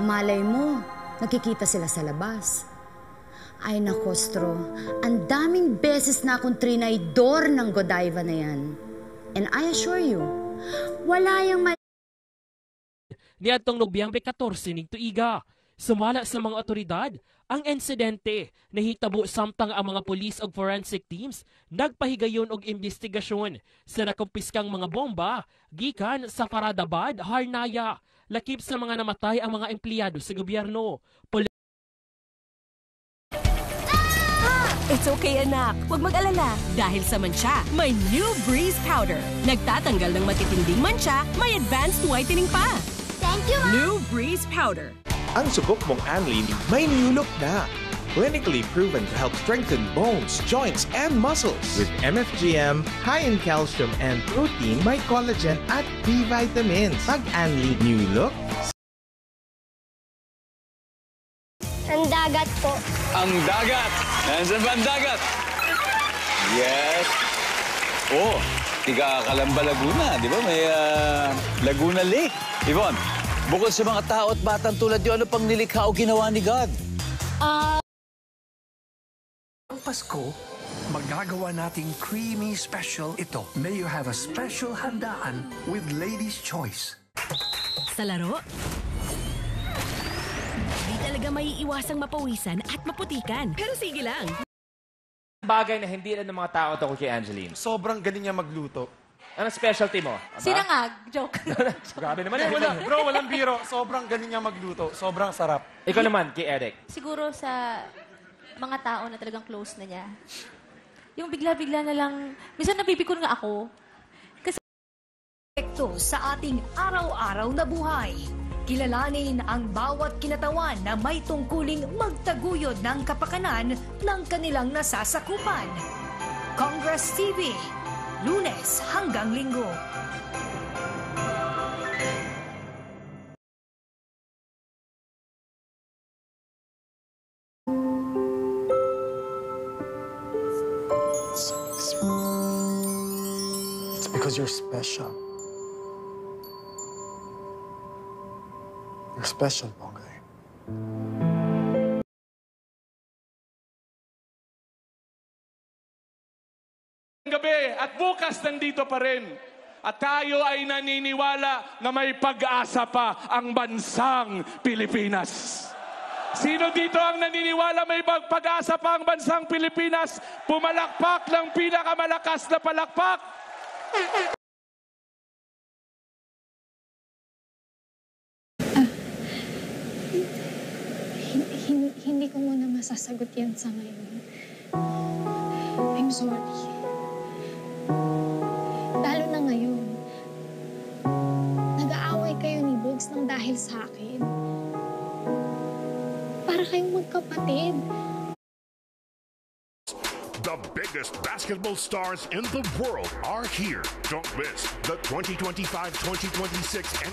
Malay mo, nakikita sila sa labas. Ay nakostro, ang daming beses na akong trinaydor ng Godiva na yan. And I assure you, wala yung Niadtong Nobyembre 14 ning tuiga. Sumala sa mga otoridad ang insidente. Nahitabo samtang ang mga pulis ug forensic teams nagpahigayon og investigasyon sa nakumpiskang mga bomba gikan sa Faradabad, Harnaya. Lakip sa mga namatay ang mga empleyado sa gobyerno. It's okay, anak. Huwag mag-alala. Dahil sa mancha, may New Breeze Powder. Nagtatanggal ng matitinding mancha, may advanced whitening pa. Thank you, Mom! New Breeze Powder. Ang subok mong Anlin may new look na. Clinically proven to help strengthen bones, joints, and muscles. With MFGM, high in calcium and protein, may collagen at B vitamins. Pag Anlin new look, Ang dagat po. Ang dagat! Nandiyan ba ang dagat? Yes. Oh, tiga Calamba, Laguna. Di ba? May Laguna Lake. Yvonne, bukod sa mga tao at batang tulad yun, ano pang nilikha o ginawa ni God? Ang Pasko, magagawa nating creamy special ito. May you have a special handaan with Lady's Choice. Sa laro, di talaga maiiwasang mapawisan at maputikan. Pero sige lang. Bagay na hindi na ng mga tao to kay Angeline. Sobrang galing niya magluto. Ano specialty mo? Sinangag. Joke. Grabe naman. Bro, walang biro. Sobrang galing niya magluto. Sobrang sarap. Ikaw naman, kay Eric. Siguro sa mga tao na talagang close na niya. Yung bigla-bigla na lang, minsan napipikon nga ako. Kasi epekto sa ating araw-araw na buhay. Kilalanin ang bawat kinatawan na may tungkuling magtaguyod ng kapakanan ng kanilang nasasakupan. Congress TV, Lunes hanggang Linggo. It's because you're special. You're special, Bongay. Gabi at bukas nandito pa rin. At tayo ay naniniwala na may pag-asa pa ang bansang Pilipinas. Sino dito ang naniniwala may pag-asa pa ang bansang Pilipinas? Pumalakpak ng pinakamalakas na palakpak. Hindi ko muna masasagot yan sa ngayon. I'm sorry. Lalo na ngayon. Nag-aaway kayo ni Bogs nang dahil sa akin. Para kayong magkapatid. The biggest basketball stars in the world are here. Don't miss the 2025-2026 NBA